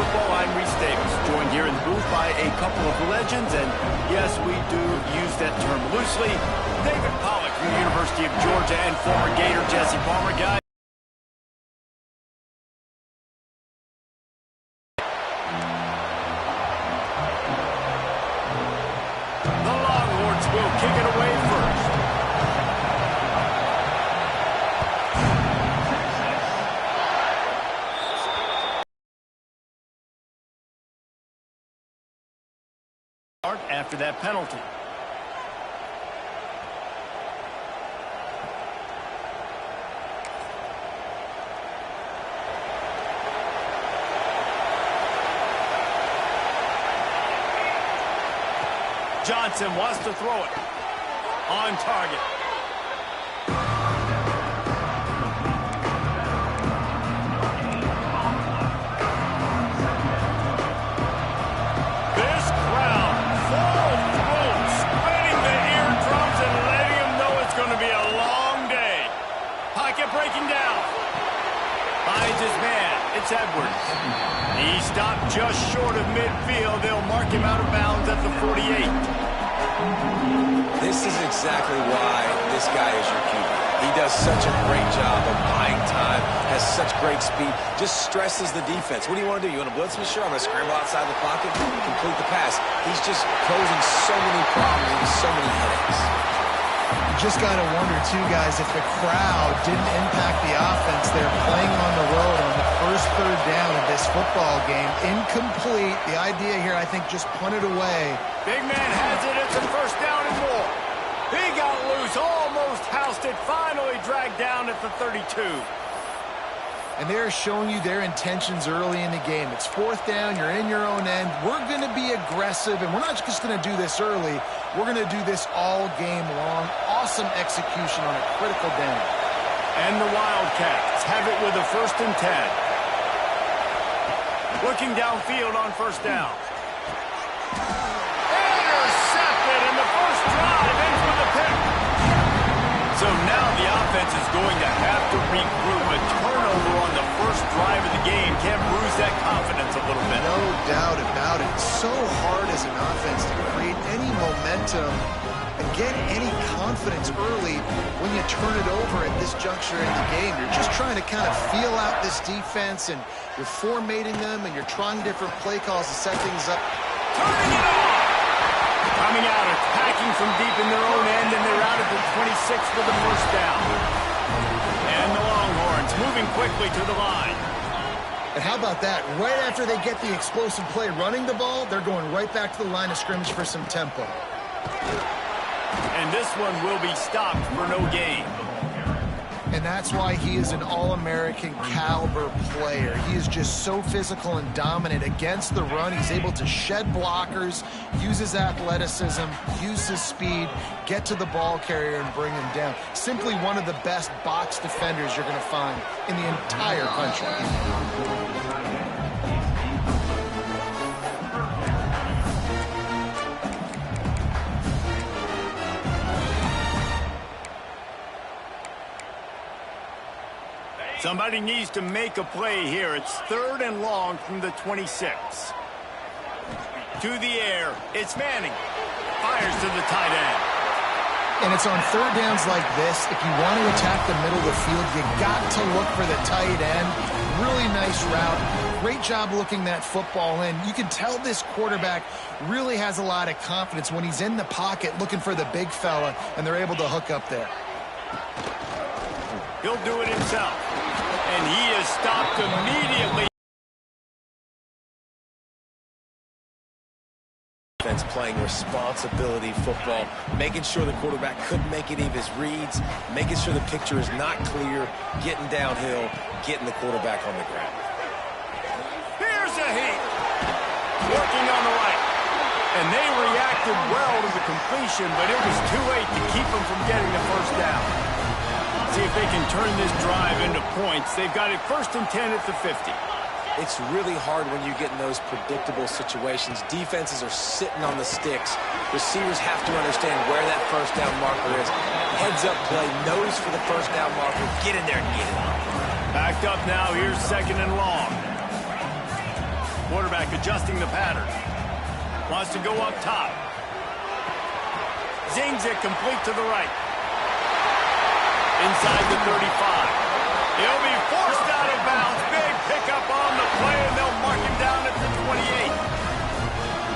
Football. I'm Reese Davis, joined here in the booth by a couple of legends, and yes, we do use that term loosely. David Pollack from the University of Georgia and former Gator Jesse Palmer. Guys, the Longhorns will kick it away first. After that penalty. Johnson wants to throw it. On target. Breaking down. Finds his man. It's Edwards. He stopped just short of midfield. They'll mark him out of bounds at the 48. This is exactly why this guy is your QB. He does such a great job of buying time, has such great speed, just stresses the defense. What do you want to do? You want to blitz me? Sure, I'm going to scramble outside the pocket, complete the pass. He's just posing so many problems and so many headaches. You just got to wonder, too, guys, if the crowd didn't impact the offense. They're playing on the road on the first third down of this football game. Incomplete. The idea here, I think, just punt it away. Big man has it. It's a first down and more. He got loose, almost housed it, finally dragged down at the 32. And they're showing you their intentions early in the game. It's fourth down, you're in your own end. We're going to be aggressive, and we're not just going to do this early. We're going to do this all game long. Awesome execution on a critical down. And the Wildcats have it with a 1st and 10. Looking downfield on first down. Intercepted, and the first drive ends with a pick. So now the offense is going to have to regroup. A turnover on the first drive of the game can bruise that confidence a little bit. No doubt about it. It's so hard as an offense to create any momentum and get any confidence early when you turn it over at this juncture in the game. You're just trying to kind of feel out this defense, and you're formatting them, and you're trying different play calls to set things up. Turning it on! Coming out, attacking from deep in their own end, and they're out at the 26 for the first down. And the Longhorns moving quickly to the line. And how about that? Right after they get the explosive play running the ball, they're going right back to the line of scrimmage for some tempo. And this one will be stopped for no gain. And that's why he is an All-American caliber player. He is just so physical and dominant against the run. He's able to shed blockers, use his athleticism, use his speed, get to the ball carrier and bring him down. Simply one of the best box defenders you're going to find in the entire country. Somebody needs to make a play here. It's 3rd and long from the 26. To the air. It's Manning. Fires to the tight end. And it's on third downs like this. If you want to attack the middle of the field, you got to look for the tight end. Really nice route. Great job looking that football in. You can tell this quarterback really has a lot of confidence when he's in the pocket looking for the big fella, and they're able to hook up there. He'll do it himself. And he is stopped immediately. Defense playing responsibility football, making sure the quarterback couldn't make any of his reads, making sure the picture is not clear, getting downhill, getting the quarterback on the ground. Here's a heat. Working on the right. And they reacted well to the completion, but it was too late to keep them from getting the first down. See if they can turn this drive into points. They've got it 1st and 10 at the 50. It's really hard when you get in those predictable situations. Defenses are sitting on the sticks. Receivers have to understand where that first down marker is. Heads up play, nose for the first down marker. Get in there and get it. Backed up now. Here's 2nd and long. Quarterback adjusting the pattern. Wants to go up top. Zings it complete to the right. Inside the 35. He'll be forced out of bounds. Big pickup on the play, and they'll mark him down at the 28.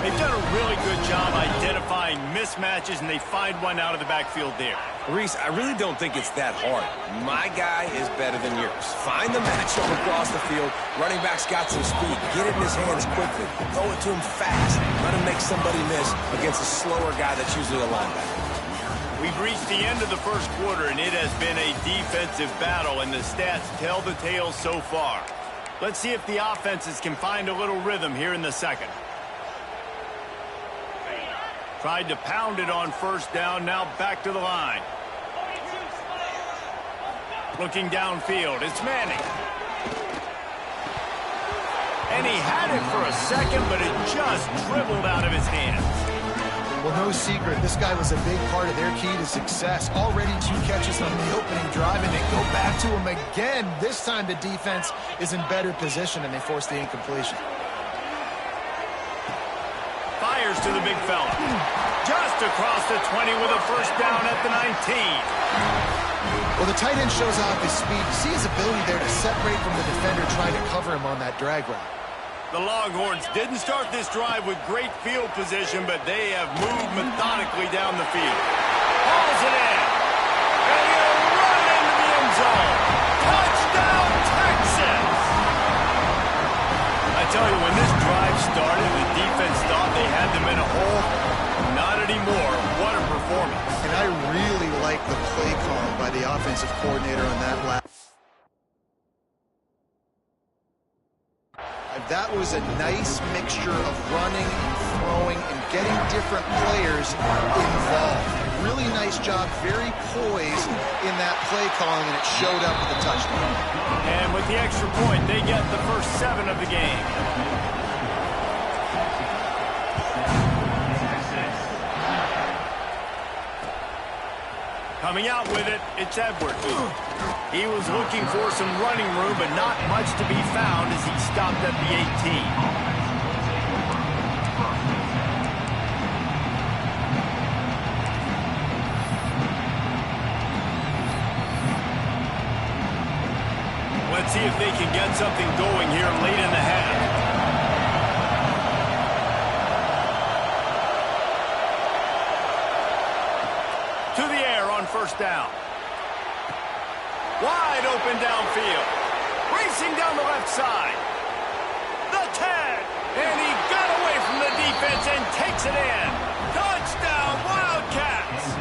They've done a really good job identifying mismatches, and they find one out of the backfield there. Reese, I really don't think it's that hard. My guy is better than yours. Find the matchup across the field. Running back's got some speed. Get it in his hands quickly. Throw it to him fast. Let him make somebody miss against a slower guy that's usually a linebacker. We've reached the end of the first quarter, and it has been a defensive battle, and the stats tell the tale so far. Let's see if the offenses can find a little rhythm here in the second. Tried to pound it on first down, now back to the line. Looking downfield, it's Manning. And he had it for a second, but it just dribbled out of his hands. Well, no secret, this guy was a big part of their key to success. Already 2 catches on the opening drive, and they go back to him again. This time the defense is in better position, and they force the incompletion. Fires to the big fella. Just across the 20 with a first down at the 19. Well, the tight end shows off his speed. You see his ability there to separate from the defender trying to cover him on that drag route. The Longhorns didn't start this drive with great field position, but they have moved methodically down the field. Hauls it in. And he'll run into the end zone. Touchdown, Texas! I tell you, when this drive started, the defense thought they had them in a hole. Not anymore. What a performance. And I really like the play call by the offensive coordinator on that last. That was a nice mixture of running and throwing and getting different players involved. Really nice job, very poised in that play calling, and it showed up with the touchdown. And with the extra point, they get the first 7 of the game. Coming out with it, it's Edwards. He was looking for some running room, but not much to be found as he stopped at the 18. Let's see if they can get something going here late in the half. To the air on first down. Wide open downfield. Racing down the left side. The 10. And he got away from the defense and takes it in. Touchdown, Wildcats.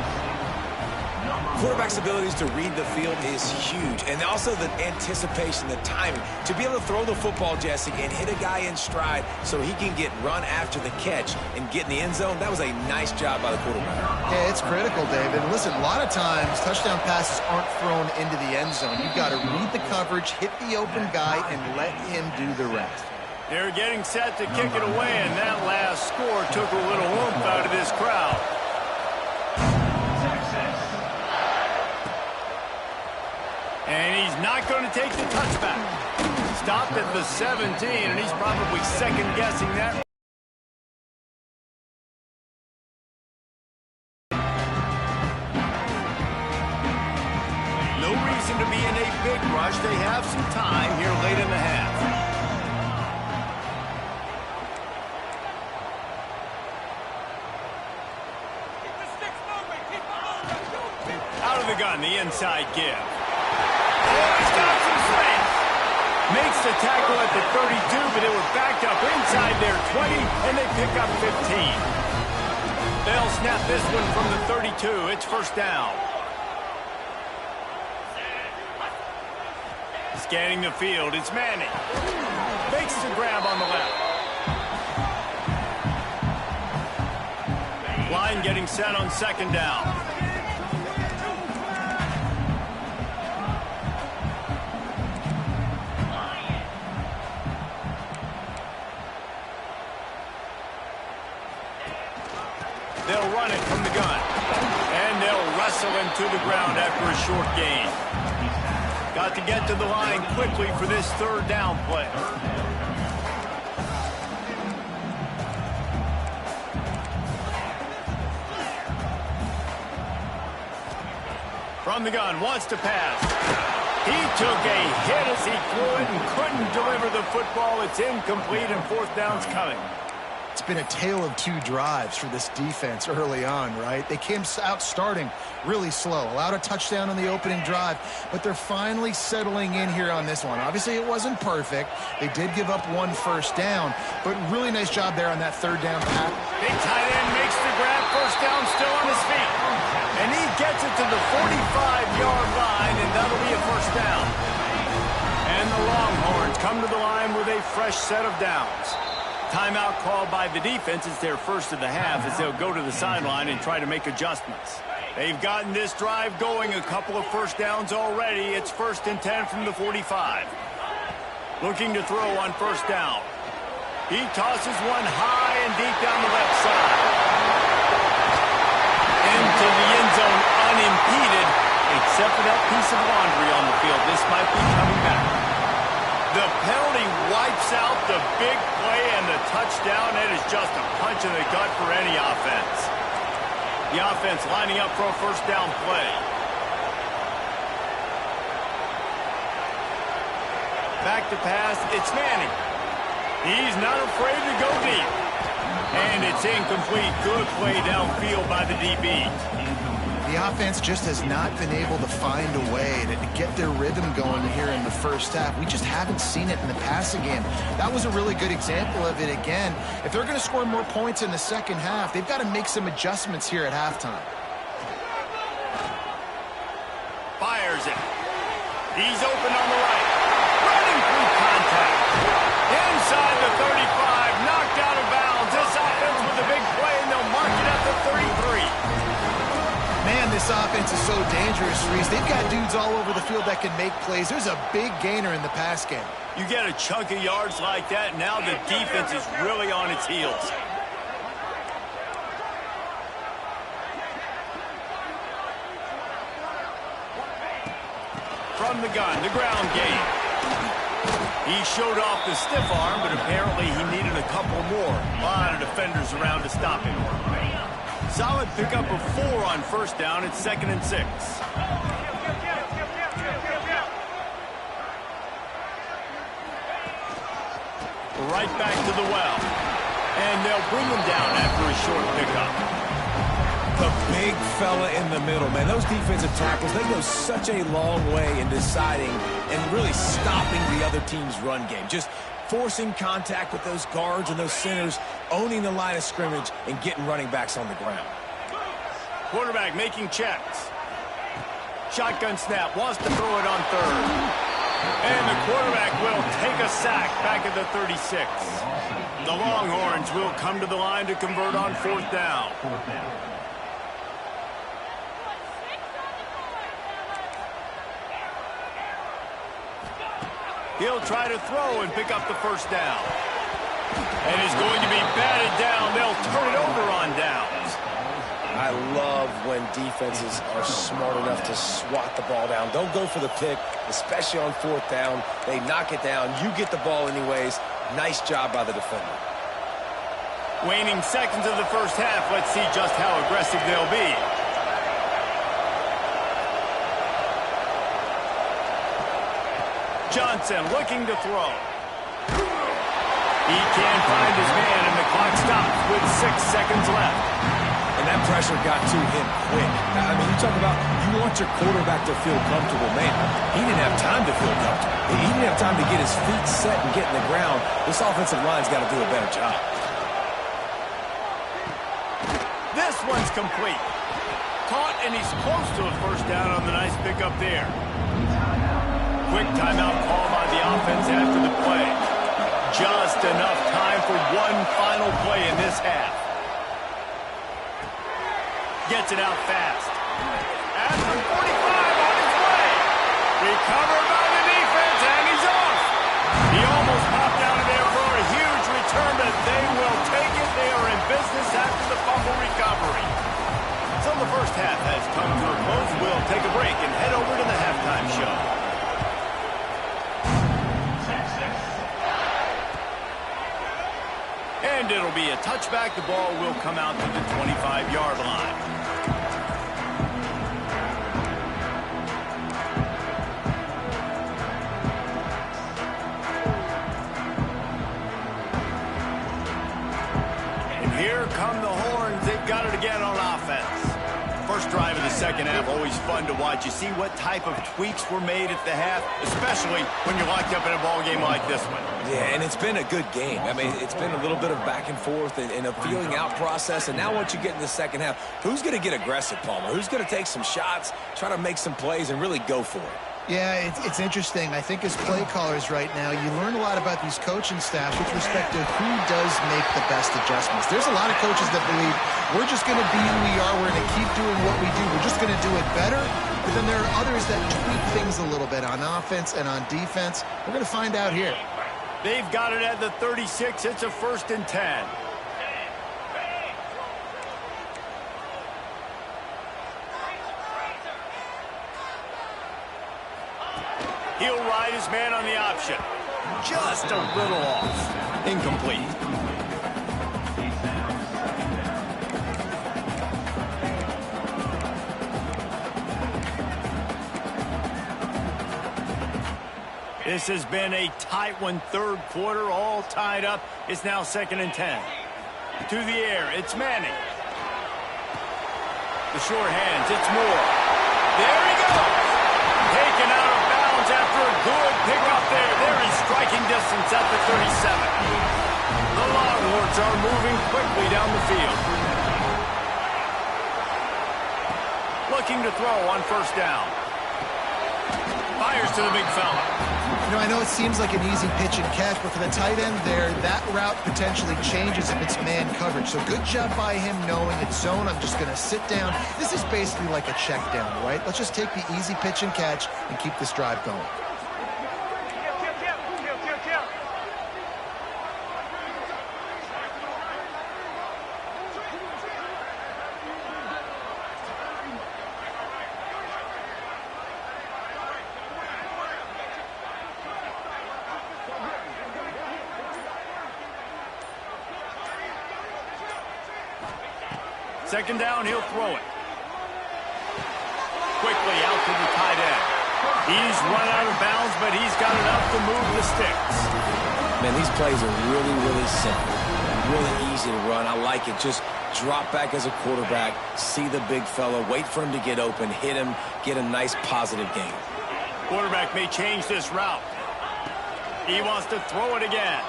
Quarterback's abilities to read the field is huge, and also the anticipation, the timing. To be able to throw the football, Jesse, and hit a guy in stride so he can get run after the catch and get in the end zone, that was a nice job by the quarterback. Yeah, it's critical, David. Listen, a lot of times touchdown passes aren't thrown into the end zone. You've got to read the coverage, hit the open guy, and let him do the rest. They're getting set to kick it away, and that last score took a little oomph out of this crowd. And he's not going to take the touchback. Stopped at the 17, and he's probably second-guessing that. No reason to be in a big rush. They have some time here late in the half. Out of the gun, the inside give. He's got some space. Makes the tackle at the 32, but it was backed up inside their 20, and they pick up 15. They'll snap this one from the 32. It's first down. Scanning the field, it's Manning. Makes the grab on the left. Line getting set on second down. They'll run it from the gun. And they'll wrestle him to the ground after a short gain. Got to get to the line quickly for this third down play. From the gun, wants to pass. He took a hit as he threw it and couldn't deliver the football. It's incomplete and fourth down's coming. It's been a tale of two drives for this defense early on, right? They came out starting really slow, allowed a touchdown on the opening drive, but they're finally settling in here on this one. Obviously, it wasn't perfect. They did give up one first down, but really nice job there on that third down pass. Big tight end makes the grab, first down, still on his feet. And he gets it to the 45-yard line, and that'll be a first down. And the Longhorns come to the line with a fresh set of downs. Timeout called by the defense. It's their first of the half as they'll go to the sideline and try to make adjustments. They've gotten this drive going, a couple of first downs already. It's 1st and 10 from the 45. Looking to throw on first down. He tosses one high and deep down the left side. Into the end zone unimpeded, except for that piece of laundry on the field. This might be coming back. The penalty wipes out the big play and the touchdown. It is just a punch in the gut for any offense. The offense lining up for a first down play. Back to pass, it's Manning. He's not afraid to go deep. And it's incomplete. Good play downfield by the DB. The offense just has not been able to find a way to get their rhythm going here in the first half. We just haven't seen it in the passing game. That was a really good example of it again. If they're going to score more points in the second half, they've got to make some adjustments here at halftime. Fires it. He's open on the right. Running through contact. Inside the 35, knocked out of bounds. This offense with a big play, and they'll mark it at the 33. Man, this offense is so dangerous, Reese. They've got dudes all over the field that can make plays. There's a big gainer in the pass game. You get a chunk of yards like that, now the defense is really on its heels. From the gun, the ground game. He showed off the stiff arm, but apparently he needed a couple more. A lot of defenders around to stop him. Solid pickup of 4 on first down. It's 2nd and 6. Right back to the well. And they'll bring him down after a short pickup. The big fella in the middle, man. Those defensive tackles, they go such a long way in deciding and really stopping the other team's run game. Just forcing contact with those guards and those centers, owning the line of scrimmage, and getting running backs on the ground. Quarterback making checks. Shotgun snap, wants to throw it on third. And the quarterback will take a sack back at the 36. The Longhorns will come to the line to convert on 4th down. He'll try to throw and pick up the first down. And is going to be batted down. They'll turn it over on downs. I love when defenses are smart enough to swat the ball down. Don't go for the pick, especially on 4th down. They knock it down. You get the ball anyways. Nice job by the defender. Waning seconds of the first half. Let's see just how aggressive they'll be. Johnson looking to throw. He can't find his man, and the clock stops with 6 seconds left. And that pressure got to him quick. I mean, you talk about you want your quarterback to feel comfortable. Man, he didn't have time to feel comfortable. He didn't have time to get his feet set and get in the ground. This offensive line's got to do a better job. This one's complete. Caught, and he's close to a first down on the nice pickup there. Quick timeout call by the offense after the play. Just enough time for one final play in this half. Gets it out fast. At the 45 on his way. Recovered by the defense, and he's off. He almost popped out of there for a huge return, but they will take it. They are in business after the fumble recovery. So the first half has come to a close. We'll take a break and head over to the halftime show. And it'll be a touchback. The ball will come out to the 25-yard line. second half always fun to watch. You see what type of tweaks were made at the half, especially when you're locked up in a ball game like this one. Yeah, and it's been a good game. I mean, it's been a little bit of back and forth and a feeling out process. And now once you get in the second half, who's going to get aggressive, Palmer? Who's going to take some shots, try to make some plays, and really go for it? Yeah, it's interesting. I think as play callers right now, you learn a lot about these coaching staffs with respect to who does make the best adjustments. There's a lot of coaches that believe we're just going to be who we are. We're going to keep doing what we do. We're just going to do it better. But then there are others that tweak things a little bit on offense and on defense. We're going to find out here. They've got it at the 36. It's a 1st and 10. He'll ride his man on the option. Just a little off. Incomplete. This has been a tight one, third quarter, all tied up. It's now 2nd and 10. To the air, it's Manning. The short hands, it's Moore. There he goes. Taken out of bounds after a good pickup there. They're in striking distance at the 37. The Longhorns are moving quickly down the field. Looking to throw on 1st down. Fires to the big fella. You know, I know it seems like an easy pitch and catch, but for the tight end there, that route potentially changes if it's man coverage. So good job by him knowing it's zone. I'm just going to sit down. This is basically like a check down, right? Let's just take the easy pitch and catch and keep this drive going. Second down, he'll throw it. Quickly out to the tight end. He's run out of bounds, but he's got enough to move the sticks. Man, these plays are really, really simple. Really easy to run. I like it. Just drop back as a quarterback, see the big fella, wait for him to get open, hit him, get a nice positive gain. Quarterback may change this route. He wants to throw it again.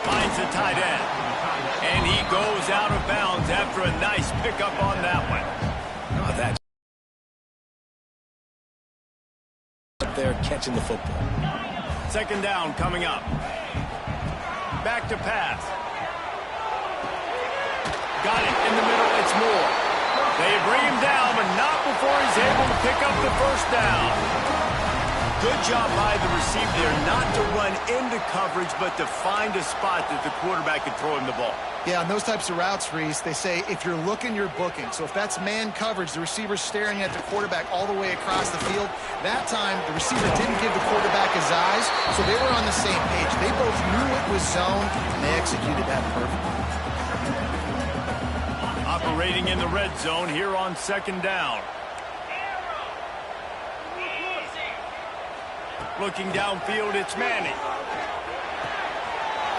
Finds the tight end. And he goes out of bounds after a nice pickup on that one. Oh, that's up there catching the football. Second down coming up. Back to pass. Got it in the middle. It's Moore. They bring him down, but not before he's able to pick up the 1st down. Good job by the receiver there not to run into coverage, but to find a spot that the quarterback can throw him the ball. Yeah, on those types of routes, Reese, they say if you're looking, you're booking. So if that's man coverage, the receiver's staring at the quarterback all the way across the field. That time, the receiver didn't give the quarterback his eyes, so they were on the same page. They both knew it was zone, and they executed that perfectly. Operating in the red zone here on 2nd down. Looking downfield, it's Manning.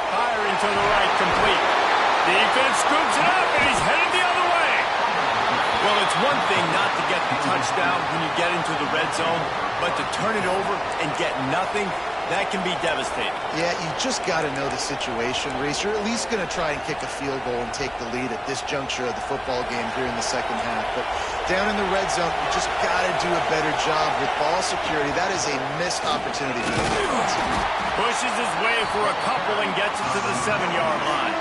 Firing to the right, complete. Defense scoops it up, and he's headed the other way. Well, it's one thing not to get the touchdown when you get into the red zone, but to turn it over and get nothing, that can be devastating. Yeah, you just got to know the situation, Reese. You're at least going to try and kick a field goal and take the lead at this juncture of the football game here in the second half. But down in the red zone, you just got to do a better job with ball security. That is a missed opportunity for the defense. Pushes his way for a couple and gets it to the 7-yard line.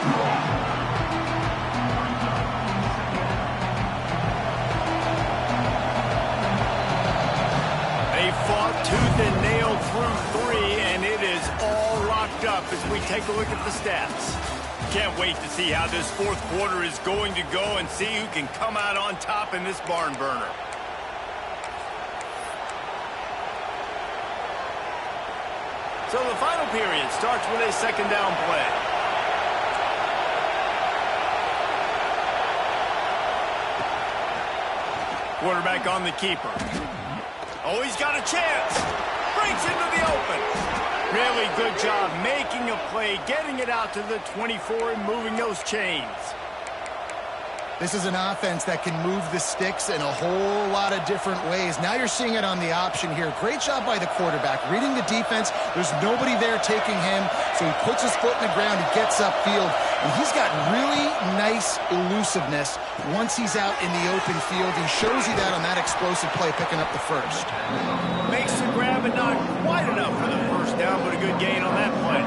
They fought tooth and nail through 3, and it is all locked up as we take a look at the stats. Can't wait to see how this 4th quarter is going to go and see who can come out on top in this barn burner. So the final period starts with a 2nd down play. Quarterback on the keeper. Oh, he's got a chance. Breaks into the open. Really good job making a play, getting it out to the 24 and moving those chains. This is an offense that can move the sticks in a whole lot of different ways. Now you're seeing it on the option here. Great job by the quarterback. Reading the defense, there's nobody there taking him, so he puts his foot in the ground, he gets upfield, and he's got really nice elusiveness once he's out in the open field. He shows you that on that explosive play, picking up the first. Makes the grab, but not quite enough for the first down, but a good gain on that play.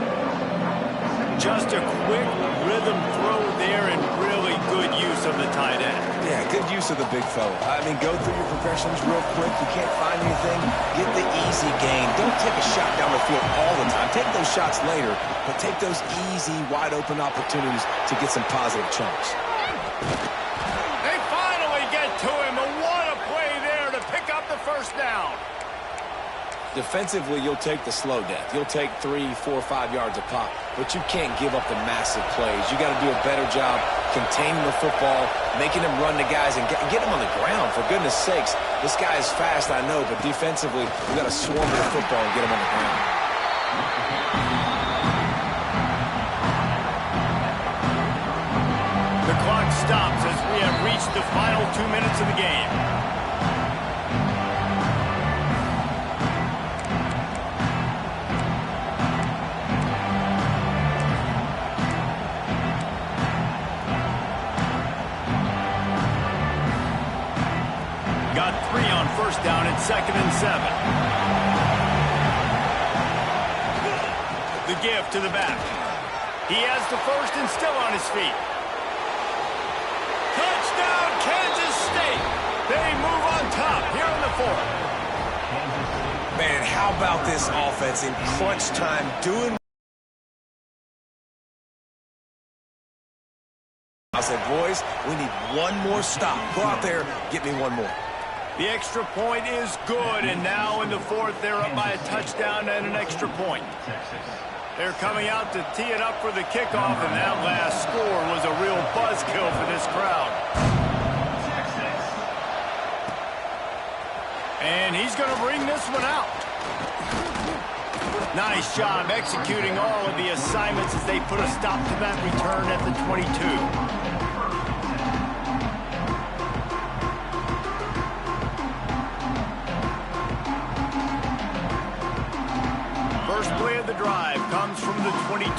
Just a quick rhythm throw there and really good use of the tight end. Yeah, good use of the big fella. I mean, go through your progressions real quick. You can't find anything, get the easy gain. Don't take a shot down the field all the time. Take those shots later, but take those easy, wide-open opportunities to get some positive chunks. They finally get to him, and what a play there to pick up the first down. Defensively, you'll take the slow death. You'll take 3, 4, 5 yards a pop, but you can't give up the massive plays. You got to do a better job containing the football, making them run to guys, and get them on the ground. For goodness sakes, this guy is fast, I know, but defensively, we got to swarm to the football and get him on the ground. The clock stops as we have reached the final 2 minutes of the game. Got 3 on first down and 2nd and 7. The give to the back. He has the first and still on his feet. Touchdown, Kansas State. They move on top here in the 4th. Man, how about this offense in crunch time doing... I said, boys, we need one more stop. Go out there, get me one more. The extra point is good, and now in the 4th, they're up by a touchdown and an extra point. They're coming out to tee it up for the kickoff, and that last score was a real buzzkill for this crowd. And he's going to bring this one out. Nice job executing all of the assignments as they put a stop to that return at the 22. First play of the drive comes from the 22.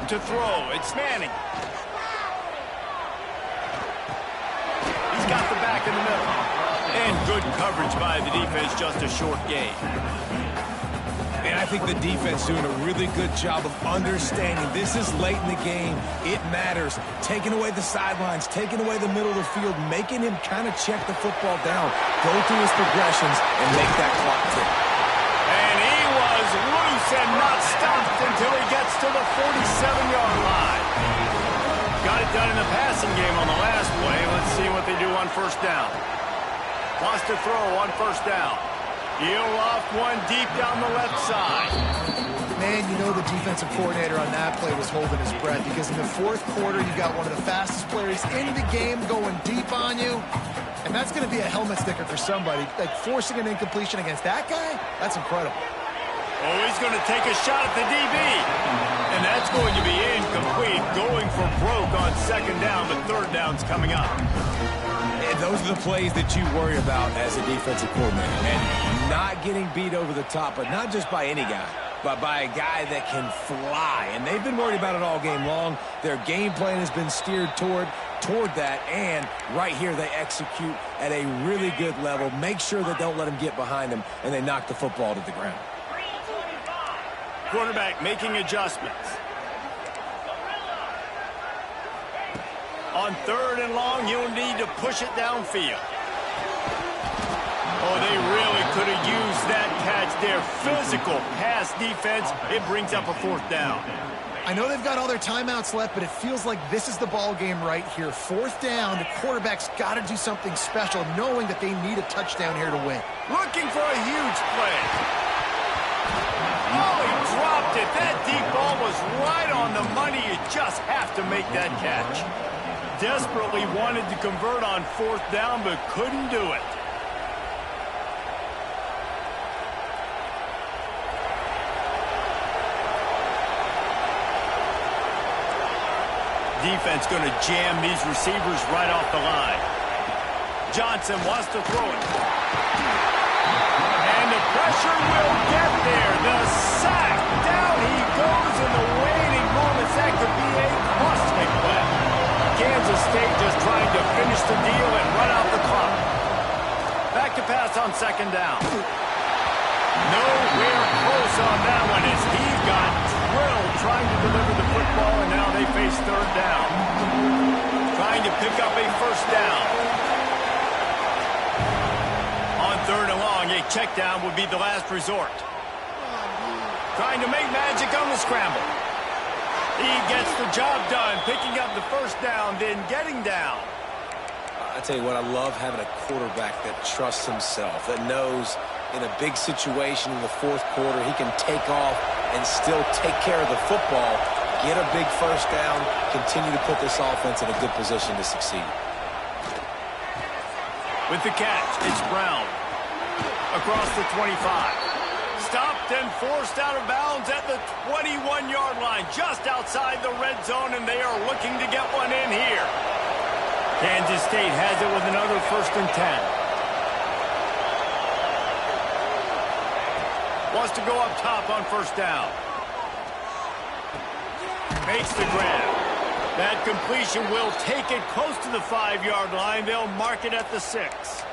To throw, it's Manning. He's got the back in the middle. And good coverage by the defense, just a short gain. And I think the defense doing a really good job of understanding this is late in the game. It matters. Taking away the sidelines, taking away the middle of the field, making him kind of check the football down, go through his progressions, and make that clock tick. And he was loose and not stopped until he gets to the 47-yard line. Got it done in the passing game on the last play. Let's see what they do on first down. Wants to throw on first down. He'll loft one deep down the left side. Man, you know the defensive coordinator on that play was holding his breath because in the 4th quarter, you got one of the fastest players in the game going deep on you. And that's going to be a helmet sticker for somebody. Like forcing an incompletion against that guy, that's incredible. Oh, he's going to take a shot at the DB. And that's going to be incomplete, going for broke on 2nd down, but 3rd down's coming up. And those are the plays that you worry about as a defensive coordinator. And not getting beat over the top, but not just by any guy, but by a guy that can fly. And they've been worried about it all game long. Their game plan has been steered toward that, and right here they execute at a really good level. Make sure that they don't let them get behind them, and they knock the football to the ground. Quarterback making adjustments. On 3rd and long, you'll need to push it downfield. Oh, they really could have used that catch there. Physical pass defense. It brings up a 4th down. I know they've got all their timeouts left, but it feels like this is the ball game right here. 4th down, the quarterback's got to do something special, knowing that they need a touchdown here to win. Looking for a huge play. Oh, he dropped it. That deep ball was right on the money. You just have to make that catch. Desperately wanted to convert on 4th down, but couldn't do it. Defense going to jam these receivers right off the line. Johnson wants to throw it. And the pressure will get there. The sack. Down he goes in the waiting moments. That could be a costly play. Kansas State just trying to finish the deal and run out the clock. Back to pass on second down. Nowhere close on that one as he got drilled trying to deliver the football, and now they face third down. Trying to pick up a first down. On third and long, a check down would be the last resort. Trying to make magic on the scramble. He gets the job done, picking up the first down, then getting down. I tell you what, I love having a quarterback that trusts himself, that knows in a big situation in the fourth quarter, he can take off and still take care of the football, get a big first down, continue to put this offense in a good position to succeed. With the catch, it's Brown. Across the 25. Stopped and forced out of bounds at the 21-yard line, just outside the red zone, and they are looking to get one in here. Kansas State has it with another 1st and 10. Wants to go up top on first down. Makes the grab. That completion will take it close to the 5-yard line. They'll mark it at the 6.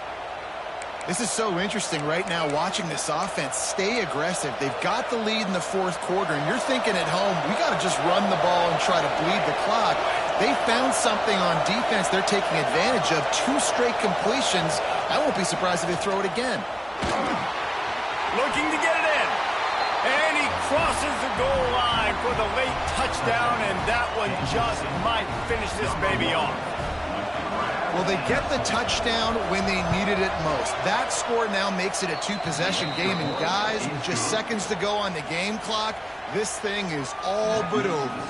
This is so interesting right now watching this offense stay aggressive. They've got the lead in the fourth quarter, and you're thinking at home, we got to just run the ball and try to bleed the clock. They found something on defense they're taking advantage of. 2 straight completions. I won't be surprised if they throw it again. Looking to get it in. And he crosses the goal line for the late touchdown, and that one just might finish this baby off. Well, they get the touchdown when they needed it most. That score now makes it a 2-possession game. And guys, with just seconds to go on the game clock, this thing is all but over.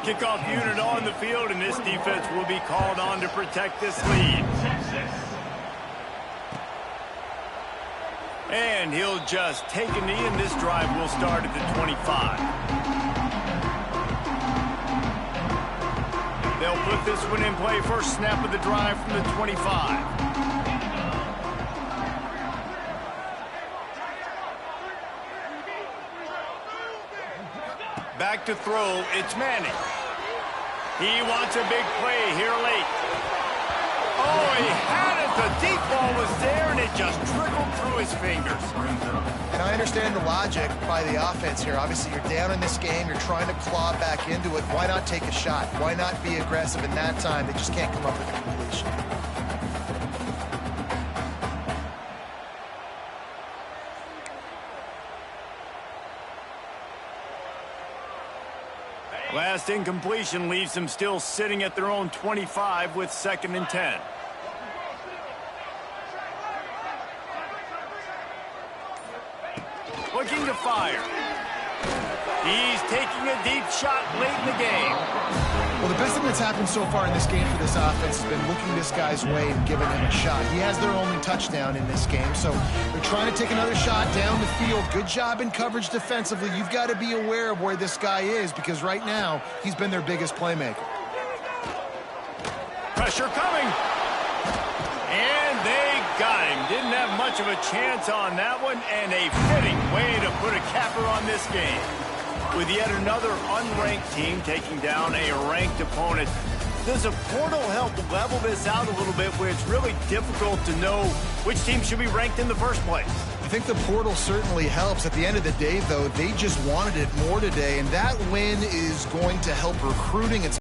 Kickoff unit on the field, and this defense will be called on to protect this lead. And he'll just take a knee, and this drive will start at the 25. They'll put this one in play. First snap of the drive from the 25. Back to throw. It's Manning. He wants a big play here late. Oh, he had it. The deep ball was there, and it just trickled through his fingers. And I understand the logic by the offense here. Obviously, you're down in this game. You're trying to claw back into it. Why not take a shot? Why not be aggressive in that time? They just can't come up with a completion. Last incompletion leaves them still sitting at their own 25 with 2nd and 10. Looking to fire. He's taking a deep shot late in the game. Well, the best thing that's happened so far in this game for this offense has been looking this guy's way and giving him a shot. He has their only touchdown in this game, so they're trying to take another shot down the field. Good job in coverage defensively. You've got to be aware of where this guy is because right now he's been their biggest playmaker. Pressure coming. And they got him. Didn't have much of a chance on that one, and a fitting way to put a capper on this game. With yet another unranked team taking down a ranked opponent, does a portal help level this out a little bit where it's really difficult to know which team should be ranked in the first place? I think the portal certainly helps. At the end of the day, though, they just wanted it more today, and that win is going to help recruiting. It's